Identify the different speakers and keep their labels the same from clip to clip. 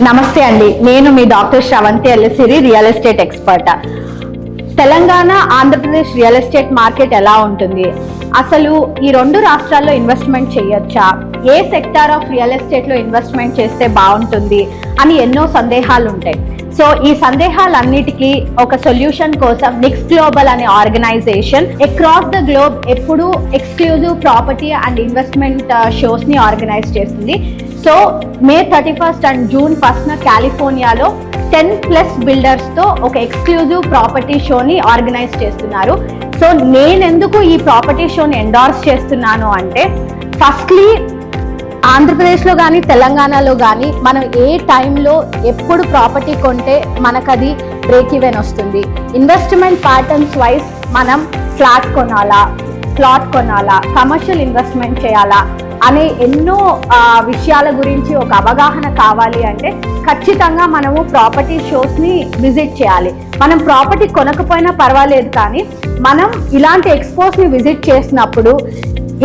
Speaker 1: నమస్తే అండి, నేను మీ doctor Sravanthi Ellasiri, real estate expert. Telangana Andhra Pradesh real estate market ఎలా ఉంటుంది, అసలు ఈ రెండు రాష్ట్రాల్లో ఇన్వెస్ట్మెంట్ చేయొచ్చా, a sector of real estate లో ఇన్వెస్ట్మెంట్ చేస్తే బాగుంటుంది అని ఎన్నో సందేహాలు ఉంటాయి. సో ఈ సందేహాలన్నిటికీ ఒక సొల్యూషన్ కోసం నిక్స్ గ్లోబల్ అనే ఆర్గనైజేషన్ అక్రాస్ ద గ్లోబ్ ఎప్పుడు exclusive property and investment shows ని ఆర్గనైజ్ చేస్తుంది. So May 31 and June 1 కాలిఫోర్నియాలో 10+ builders తో ఒక ఎక్స్క్లూజివ్ ప్రాపర్టీ షోని ఆర్గనైజ్ చేస్తున్నారు. సో నేనెందుకు ఈ ప్రాపర్టీ షోని ఎండార్స్ చేస్తున్నాను అంటే, ఫస్ట్లీ ఆంధ్రప్రదేశ్లో కానీ తెలంగాణలో కానీ మనం ఏ టైంలో ఎప్పుడు ప్రాపర్టీ కొంటే మనకు అది బ్రేక్ ఈవెన్ వస్తుంది. ఇన్వెస్ట్మెంట్ ప్యాటర్న్స్ వైజ్ మనం ఫ్లాట్ కొనాలా, ప్లాట్ కొనాలా, కమర్షియల్ ఇన్వెస్ట్మెంట్ చేయాలా అనే ఎన్నో విషయాల గురించి ఒక అవగాహన కావాలి అంటే ఖచ్చితంగా మనము ప్రాపర్టీ షోస్ని విజిట్ చేయాలి. మనం ప్రాపర్టీ కొనకపోయినా పర్వాలేదు, కానీ మనం ఇలాంటి ఎక్స్పోస్ని విజిట్ చేసినప్పుడు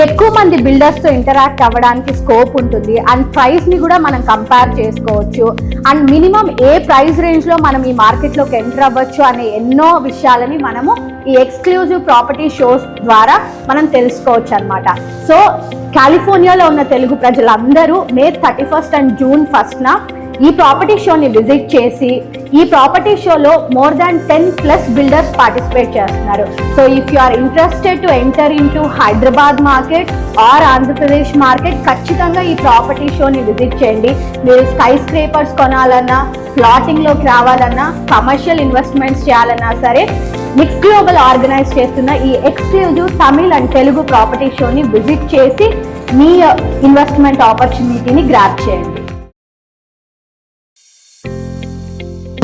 Speaker 1: ఎక్కువ మంది బిల్డర్స్తో ఇంటరాక్ట్ అవ్వడానికి స్కోప్ ఉంటుంది. అండ్ ప్రైస్ని కూడా మనం కంపేర్ చేసుకోవచ్చు. అండ్ మినిమం ఏ ప్రైస్ రేంజ్లో మనం ఈ మార్కెట్లోకి ఎంటర్ అవ్వచ్చు అనే ఎన్నో విషయాలని మనము ఈ ఎక్స్క్లూజివ్ ప్రాపర్టీ షోస్ ద్వారా మనం తెలుసుకోవచ్చు అనమాట. సో కాలిఫోర్నియాలో ఉన్న తెలుగు ప్రజలందరూ మే 31 అండ్ జూన్ 1 ఈ ప్రాపర్టీ షోని విజిట్ చేసి, ఈ ప్రాపర్టీ షోలో మోర్ దాన్ 10+ బిల్డర్స్ పార్టిసిపేట్ చేస్తున్నారు. So if you are interested to enter in to Hyderabad market are Andhra Pradesh market, ఖచ్చితంగా ఈ ప్రాపర్టీ షోని విజిట్ చేయండి. మీరు స్కై స్క్రేపర్స్ కొనాలన్నా, ప్లాటింగ్లోకి రావాలన్నా, కమర్షియల్ ఇన్వెస్ట్మెంట్స్ చేయాలన్నా సరే, నిక్స్ గ్లోబల్ ఆర్గనైజ్ చేస్తున్న ఈ exclusive Tamil and Telugu property షోని విజిట్ చేసి మీ ఇన్వెస్ట్మెంట్ ఆపర్చునిటీని గ్రాబ్ చేయండి.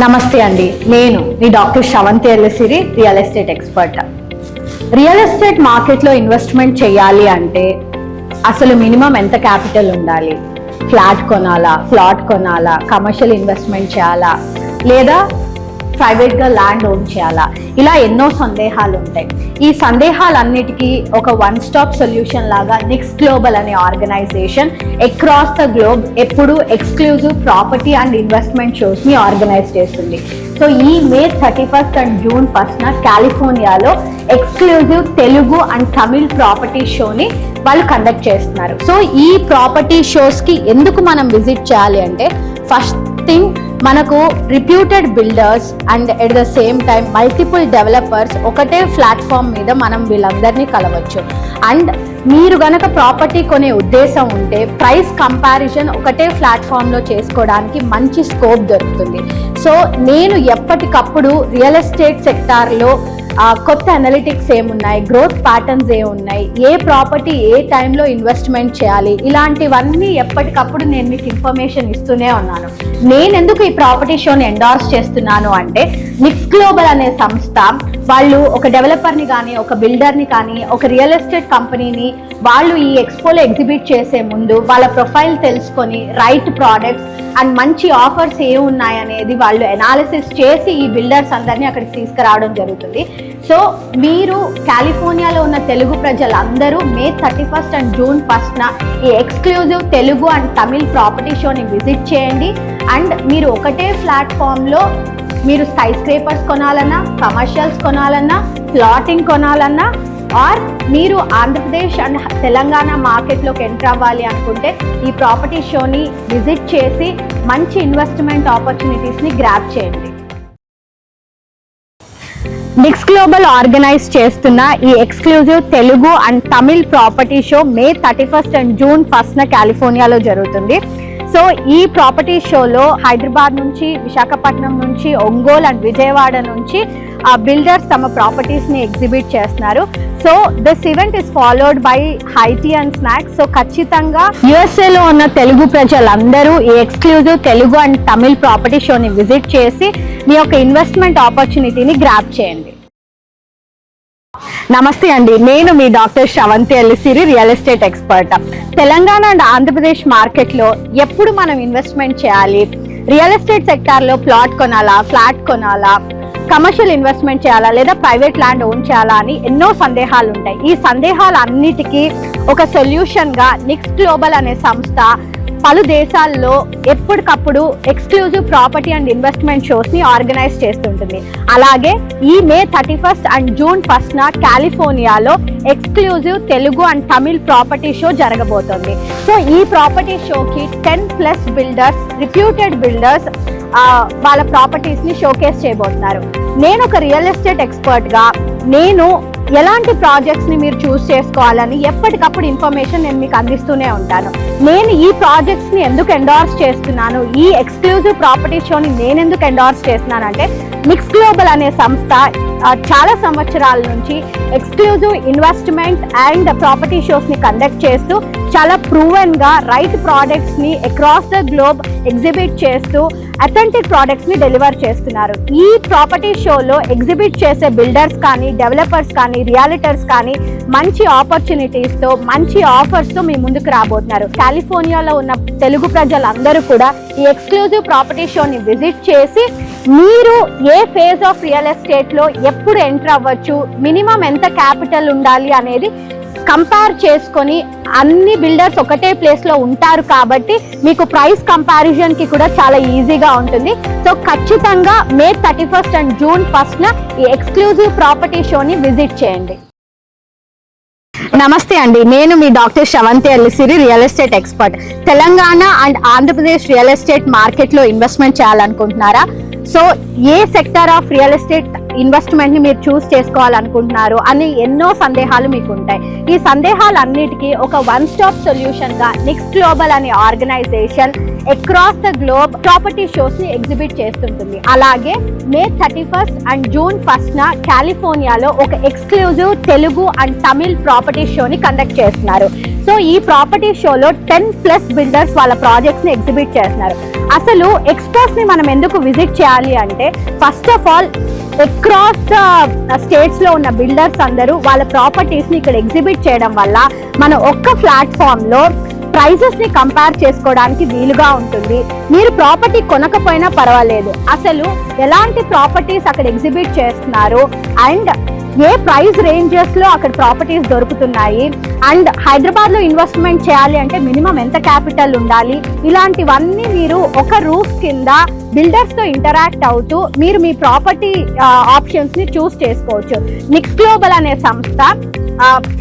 Speaker 1: నమస్తే అండి, నేను మీ doctor Sravanthi Ellasiri, real estate expert. Real estate మార్కెట్లో ఇన్వెస్ట్మెంట్ చేయాలి అంటే అసలు మినిమం ఎంత క్యాపిటల్ ఉండాలి, ఫ్లాట్ కొనాలా, ప్లాట్ కొనాలా, కమర్షియల్ ఇన్వెస్ట్మెంట్ చేయాలా, లేదా ప్రైవేట్గా ల్యాండ్ ఓన్ చేయాలా, ఇలా ఎన్నో సందేహాలు ఉంటాయి. ఈ సందేహాలన్నిటికీ ఒక వన్ స్టాప్ సొల్యూషన్ లాగా నిక్స్ గ్లోబల్ అనే ఆర్గనైజేషన్ అక్రాస్ ద గ్లోబ్ ఎప్పుడు ఎక్స్క్లూజివ్ ప్రాపర్టీ అండ్ ఇన్వెస్ట్మెంట్ షోస్ని ఆర్గనైజ్ చేస్తుంది. సో ఈ మే 31 అండ్ జూన్ 1 కాలిఫోర్నియాలో exclusive Telugu and Tamil property షోని వాళ్ళు కండక్ట్ చేస్తున్నారు. సో ఈ ప్రాపర్టీ షోస్కి ఎందుకు మనం విజిట్ చేయాలి అంటే, ఫస్ట్ థింగ్ మనకు reputed builders and at the same time multiple developers ఒకటే ప్లాట్ఫామ్ మీద మనం వీళ్ళందరినీ కలవచ్చు. అండ్ మీరు గనక ప్రాపర్టీ కొనే ఉద్దేశం ఉంటే ప్రైస్ కంపారిజన్ ఒకటే ప్లాట్ఫామ్లో చేసుకోవడానికి మంచి స్కోప్ దొరుకుతుంది. సో నేను ఎప్పటికప్పుడు రియల్ ఎస్టేట్ సెక్టార్లో కొత్త అనలిటిక్స్ ఏమున్నాయి, గ్రోత్ ప్యాటర్న్స్ ఏమున్నాయి, ఏ ప్రాపర్టీ ఏ టైంలో ఇన్వెస్ట్మెంట్ చేయాలి, ఇలాంటివన్నీ ఎప్పటికప్పుడు నేను మీకు ఇన్ఫర్మేషన్ ఇస్తూనే ఉన్నాను. నేను ఎందుకు ఈ ప్రాపర్టీ షోని ఎండార్స్ చేస్తున్నాను అంటే, నిక్స్ గ్లోబల్ అనే సంస్థ వాళ్ళు ఒక డెవలపర్ని కానీ, ఒక బిల్డర్ని కానీ, ఒక రియల్ ఎస్టేట్ కంపెనీని వాళ్ళు ఈ ఎక్స్పోలో ఎగ్జిబిట్ చేసే ముందు వాళ్ళ ప్రొఫైల్ తెలుసుకొని రైట్ ప్రోడక్ట్స్ అండ్ మంచి ఆఫర్స్ ఏ ఉన్నాయనేది వాళ్ళు ఎనాలిసిస్ చేసి ఈ బిల్డర్స్ అందరినీ అక్కడికి తీసుకురావడం జరుగుతుంది. సో మీరు కాలిఫోర్నియాలో ఉన్న తెలుగు ప్రజలందరూ మే 31 అండ్ జూన్ 1 ఈ exclusive Telugu and Tamil property షోని విజిట్ చేయండి. అండ్ మీరు ఒకటే ప్లాట్ఫామ్లో మీరు స్కై స్క్రేపర్స్ కొనాలన్నా, కమర్షియల్స్ కొనాలన్నా, ప్లాటింగ్ కొనాలన్నా, ఆర్ మీరు ఆంధ్రప్రదేశ్ అండ్ తెలంగాణ మార్కెట్లోకి ఎంటర్ అవ్వాలి అనుకుంటే ఈ ప్రాపర్టీ షోని విజిట్ చేసి మంచి ఇన్వెస్ట్మెంట్ ఆపర్చునిటీస్ని గ్రాబ్ చేయండి. నిక్స్ గ్లోబల్ ఆర్గనైజ్ చేస్తున్న ఈ exclusive Telugu and Tamil property show May 31 and June 1 కాలిఫోర్నియాలో జరుగుతుంది. సో ఈ ప్రాపర్టీ షోలో హైదరాబాద్ నుంచి, విశాఖపట్నం నుంచి, ఒంగోలు అండ్ విజయవాడ నుంచి బిల్డర్స్ తమ ప్రాపర్టీస్ని ఎగ్జిబిట్ చేస్తున్నారు. So this event is followed by high tea and snacks. So ఖచ్చితంగా యుఎస్ఏలో ఉన్న తెలుగు ప్రజలందరూ ఈ exclusive Telugu and Tamil property షోని విజిట్ చేసి మీ యొక్క ఇన్వెస్ట్మెంట్ ఆపర్చునిటీని గ్రాబ్ చేయండి. నమస్తే అండి, నేను మీ doctor Sravanthi Ellasiri, real estate expert. Telangana and Andhra Pradesh మార్కెట్లో ఎప్పుడు మనం ఇన్వెస్ట్మెంట్ చేయాలి, రియల్ ఎస్టేట్ సెక్టార్లో ప్లాట్ కొనాలా, ఫ్లాట్ కొనాలా, కమర్షియల్ ఇన్వెస్ట్మెంట్ చేయాలా, లేదా ప్రైవేట్ ల్యాండ్ ఓన్ చేయాలా అని ఎన్నో సందేహాలు ఉంటాయి. ఈ సందేహాలన్నిటికీ ఒక సొల్యూషన్గా నిక్స్ గ్లోబల్ అనే సంస్థ పలు దేశాల్లో ఎప్పటికప్పుడు exclusive property and investment shows ని ఆర్గనైజ్ చేస్తుంటుంది. అలాగే ఈ మే 31 అండ్ జూన్ 1 కాలిఫోర్నియాలో exclusive Telugu and Tamil property show జరగబోతోంది. సో ఈ ప్రాపర్టీ షోకి 10+ బిల్డర్స్, రిప్యూటెడ్ బిల్డర్స్ వాళ్ళ ప్రాపర్టీస్ ని షోకేస్ చేయబోతున్నారు. నేను ఒక రియల్ ఎస్టేట్ ఎక్స్పర్ట్ గా నేను ఎలాంటి ప్రాజెక్ట్స్ ని మీరు చూస్ చేసుకోవాలని ఎప్పటికప్పుడు ఇన్ఫర్మేషన్ నేను మీకు అందిస్తూనే ఉంటాను. నేను ఈ ప్రాజెక్ట్స్ ని ఎందుకు ఎండార్స్ చేస్తున్నాను, ఈ ఎక్స్క్లూజివ్ ప్రాపర్టీ షోని నేను ఎందుకు ఎండార్స్ చేస్తున్నానంటే మిక్స్ గ్లోబల్ అనే సంస్థ చాలా సంవత్సరాల నుంచి exclusive investment and property shows ని కండక్ట్ చేస్తూ చాలా ప్రూవెన్ గా రైట్ ప్రోడక్ట్స్ ని అక్రాస్ ద గ్లోబ్ ఎగ్జిబిట్ చేస్తూ అథెంటిక్ ప్రోడక్ట్స్ ని డెలివర్ చేస్తున్నారు. ఈ ప్రాపర్టీ షోలో ఎగ్జిబిట్ చేసే బిల్డర్స్ కానీ, డెవలపర్స్ కానీ, రియాలిటర్స్ కానీ మంచి ఆపర్చునిటీస్ తో, మంచి ఆఫర్స్ తో మీ ముందుకు రాబోతున్నారు. కాలిఫోర్నియాలో ఉన్న తెలుగు ప్రజలందరూ కూడా ఈ ఎక్స్క్లూజివ్ ప్రాపర్టీ షోని విజిట్ చేసి మీరు ఏ ఫేజ్ ఆఫ్ రియల్ ఎస్టేట్ లో ఎప్పుడు ఎంటర్ అవ్వచ్చు, మినిమం ఎంత క్యాపిటల్ ఉండాలి అనేది కంపేర్ చేసుకొని, అన్ని బిల్డర్స్ ఒకటే ప్లేస్ లో ఉంటారు కాబట్టి మీకు ప్రైస్ కంపారిజన్ కి కూడా చాలా ఈజీగా ఉంటుంది. సో ఖచ్చితంగా మే 31 అండ్ జూన్ 1 ఈ ఎక్స్క్లూజివ్ ప్రాపర్టీ షోని విజిట్ చేయండి. నమస్తే అండి, నేను మీ doctor Sravanthi Ellisiri, real estate expert. Telangana and Andhra Pradesh real estate market లో ఇన్వెస్ట్మెంట్ చేయాలనుకుంటున్నారా? So a sector of real estate investment ని మీరు చూస్ చేసుకోవాలనుకుంటున్నారు అని ఎన్నో సందేహాలు మీకు ఉంటాయి. ఈ సందేహాలన్నిటికీ ఒక వన్ స్టాప్ సొల్యూషన్ గా నెక్స్ట్ గ్లోబల్ అనే organisation across the globe property shows ని ఎగ్జిబిట్ చేస్తుంటుంది. అలాగే మే 31 అండ్ జూన్ 1 కాలిఫోర్నియాలో ఒక exclusive Telugu and Tamil property షోని కండక్ట్ చేస్తున్నారు. సో ఈ ప్రాపర్టీ షోలో 10+ బిల్డర్స్ వాళ్ళ ప్రాజెక్ట్స్ ని ఎగ్జిబిట్ చేస్తున్నారు. అసలు ఎక్స్పోస్ ని మనం ఎందుకు విజిట్ చేయాలి అంటే, first of all across states లో ఉన్న బిల్డర్స్ అందరూ వాళ్ళ ప్రాపర్టీస్ ని ఇక్కడ ఎగ్జిబిట్ చేయడం వల్ల మన ఒక్క ప్లాట్ఫామ్ లో ప్రైజెస్ ని కంపేర్ చేసుకోవడానికి వీలుగా ఉంటుంది. మీరు ప్రాపర్టీ కొనకపోయినా పర్వాలేదు, అసలు ఎలాంటి ప్రాపర్టీస్ అక్కడ ఎగ్జిబిట్ చేస్తున్నారు అండ్ ఏ ప్రైస్ రేంజెస్ లో అక్కడ ప్రాపర్టీస్ దొరుకుతున్నాయి అండ్ హైదరాబాద్ లో ఇన్వెస్ట్మెంట్ చేయాలి అంటే మినిమం ఎంత క్యాపిటల్ ఉండాలి, ఇలాంటివన్నీ మీరు ఒక రూఫ్ కింద బిల్డర్స్ తో ఇంటరాక్ట్ అవుతూ మీరు మీ ప్రాపర్టీ ఆప్షన్స్ ని చూస్ చేసుకోవచ్చు. మిక్స్ గ్లోబల్ అనే సంస్థ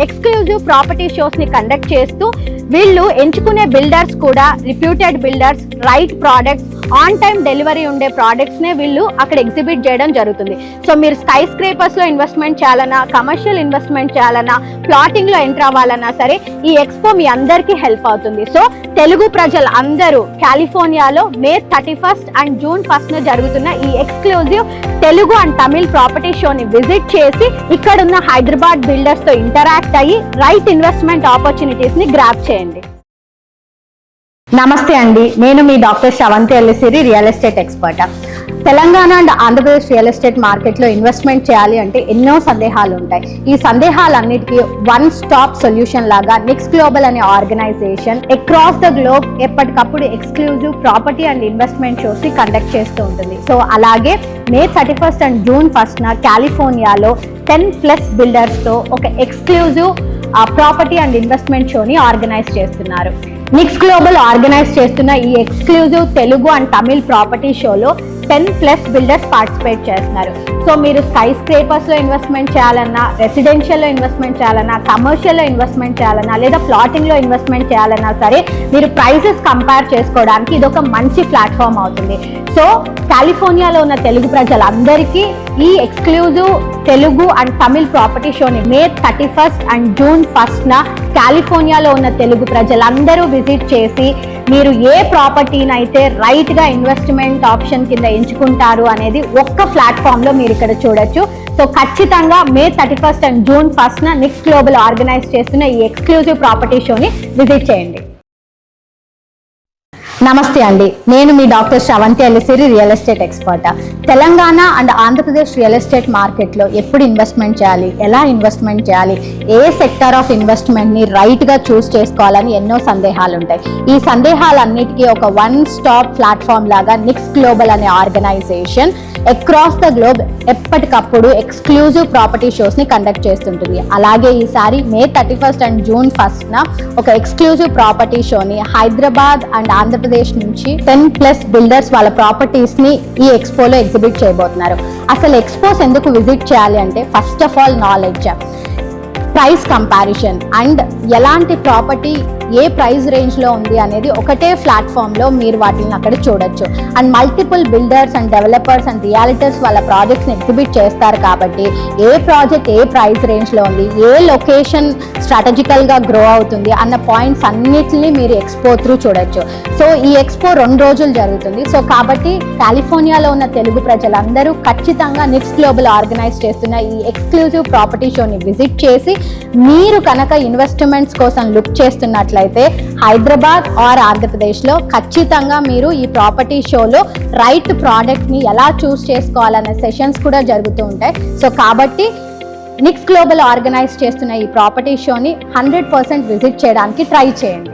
Speaker 1: ఎక్స్క్లూజివ్ ప్రాపర్టీ షోస్ ని కండక్ట్ చేస్తూ వీళ్ళు ఎంచుకునే బిల్డర్స్ కూడా reputed builders, right products, on time delivery ఉండే ప్రోడక్ట్స్ నే వీళ్ళు అక్కడ ఎగ్జిబిట్ చేయడం జరుగుతుంది. సో మీరు స్కై స్క్రేపర్స్ లో ఇన్వెస్ట్మెంట్ చేయాలన్నా, కమర్షియల్ ఇన్వెస్ట్మెంట్ చేయాలన్నా, ప్లాటింగ్ లో ఎంటర్ అవ్వాలన్నా సరే ఈ ఎక్స్పో మీ అందరికీ హెల్ప్ అవుతుంది. సో తెలుగు ప్రజలు అందరూ కాలిఫోర్నియాలో మే 31 అండ్ జూన్ 1 జరుగుతున్న ఈ exclusive Telugu and Tamil property షోని విజిట్ చేసి ఇక్కడున్న హైదరాబాద్ బిల్డర్స్ తో ఇంటరాక్ట్ అయ్యి రైట్ ఇన్వెస్ట్మెంట్ ఆపర్చునిటీస్ ని గ్రాప్ చేయండి. నమస్తే అండి, నేను మీ doctor Sravanthi Ellisiri, real estate expert. Telangana and Andhra Pradesh real estate మార్కెట్లో ఇన్వెస్ట్మెంట్ చేయాలి అంటే ఎన్నో సందేహాలు ఉంటాయి. ఈ సందేహాలన్నిటికీ వన్ స్టాప్ సొల్యూషన్ లాగా నెక్స్ట్ గ్లోబల్ అనే ఆర్గనైజేషన్ అక్రాస్ ద గ్లోబ్ ఎప్పటికప్పుడు exclusive property and investment shows ని కండక్ట్ చేస్తూ ఉంటుంది. సో అలాగే మే 31 అండ్ జూన్ 1 కాలిఫోర్నియాలో 10+ బిల్డర్స్ తో ఒక ఎక్స్క్లూజివ్ ప్రాపర్టీ అండ్ ఇన్వెస్ట్మెంట్ షోని ఆర్గనైజ్ చేస్తున్నారు. మిక్స్ గ్లోబల్ ఆర్గనైజ్ చేస్తున్న ఈ exclusive Telugu and Tamil property షోలో 10+ బిల్డర్స్ పార్టిసిపేట్ చేస్తున్నారు. సో మీరు స్కై స్క్రేపర్స్ లో ఇన్వెస్ట్మెంట్ చేయాలన్నా, రెసిడెన్షియల్ లో ఇన్వెస్ట్మెంట్ చేయాలన్నా, కమర్షియల్ లో ఇన్వెస్ట్మెంట్ చేయాలన్నా, లేదా ప్లాటింగ్ లో ఇన్వెస్ట్మెంట్ చేయాలన్నా సరే మీరు ప్రైసెస్ కంపేర్ చేసుకోవడానికి ఇది ఒక మంచి ప్లాట్ఫామ్ అవుతుంది. సో కాలిఫోర్నియాలో ఉన్న తెలుగు ప్రజలందరికీ ఈ exclusive Telugu and Tamil property షోని మే 31 అండ్ జూన్ 1 కాలిఫోర్నియాలో ఉన్న తెలుగు ప్రజలందరూ విజిట్ చేసి మీరు ఏ ప్రాపర్టీనైతే రైట్ గా ఇన్వెస్ట్మెంట్ ఆప్షన్ కింద ఎంచుకుంటారు అనేది ఒక్క ప్లాట్ఫామ్ లో మీరు ఇక్కడ చూడొచ్చు. సో ఖచ్చితంగా మే 31 and June 1 next global organize చేస్తున్న ఈ ఎక్స్క్లూజివ్ ప్రాపర్టీ షోని విజిట్ చేయండి. నమస్తే అండి, నేను మీ doctor Sravanthi Ellisiri, real estate expert. Telangana and Andhra Pradesh real estate మార్కెట్లో ఎప్పుడు ఇన్వెస్ట్మెంట్ చేయాలి, ఎలా ఇన్వెస్ట్మెంట్ చేయాలి, ఏ సెక్టర్ ఆఫ్ ఇన్వెస్ట్మెంట్ని రైట్గా చూస్ చేసుకోవాలని ఎన్నో సందేహాలు ఉంటాయి. ఈ సందేహాలన్నిటికీ ఒక వన్ స్టాప్ ప్లాట్ఫామ్ లాగా నెక్స్ట్ గ్లోబల్ అనే ఆర్గనైజేషన్ అక్రాస్ ద గ్లోబ్ ఎప్పటికప్పుడు ఎక్స్క్లూజివ్ ప్రాపర్టీ షోస్ని కండక్ట్ చేస్తుంటుంది. అలాగే ఈసారి May 31st and June 1st ఒక ఎక్స్క్లూజివ్ ప్రాపర్టీ షోని హైదరాబాద్ అండ్ ఆంధ్రప్రదేశ్ నుంచి 10+ బిల్డర్స్ వాళ్ళ ప్రాపర్టీస్ని ఈ ఎక్స్పోలో ఎగ్జిబిట్ చేయబోతున్నారు. అసలు ఎక్స్పోస్ ఎందుకు విజిట్ చేయాలి అంటే first of all knowledge, price comparison and ఎలాంటి ప్రాపర్టీ ఏ ప్రైస్ రేంజ్లో ఉంది అనేది ఒకటే ప్లాట్ఫామ్లో మీరు వాటిని అక్కడ చూడొచ్చు. And multiple builders and developers and realtors వాళ్ళ ప్రాజెక్ట్స్ని ఎగ్జిబిట్ చేస్తారు కాబట్టి ఏ ప్రాజెక్ట్ ఏ ప్రైస్ రేంజ్లో ఉంది, ఏ లొకేషన్ స్ట్రాటజికల్గా గ్రో అవుతుంది అన్న పాయింట్స్ అన్నిటిని మీరు ఎక్స్పో త్రూ చూడొచ్చు. సో ఈ ఎక్స్పో 2 రోజులు జరుగుతుంది. సో కాబట్టి కాలిఫోర్నియాలో ఉన్న తెలుగు ప్రజలందరూ ఖచ్చితంగా నిక్స్ గ్లోబల్ ఆర్గనైజ్ చేస్తున్న ఈ ఎక్స్క్లూజివ్ ప్రాపర్టీ షోని విజిట్ చేసి మీరు కనుక ఇన్వెస్ట్మెంట్స్ కోసం లుక్ చేస్తున్నట్లయితే హైదరాబాద్ ఆర్ ఆంధ్రప్రదేశ్లో ఖచ్చితంగా మీరు ఈ ప్రాపర్టీ షోలో రైట్ ప్రోడక్ట్ని ఎలా చూస్ చేసుకోవాలనే సెషన్స్ కూడా జరుగుతూ ఉంటాయి. సో కాబట్టి నిక్స్ గ్లోబల్ ఆర్గనైజ్ చేస్తున్న ఈ ప్రాపర్టీ షోని 100% విజిట్ చేయడానికి ట్రై చేయండి.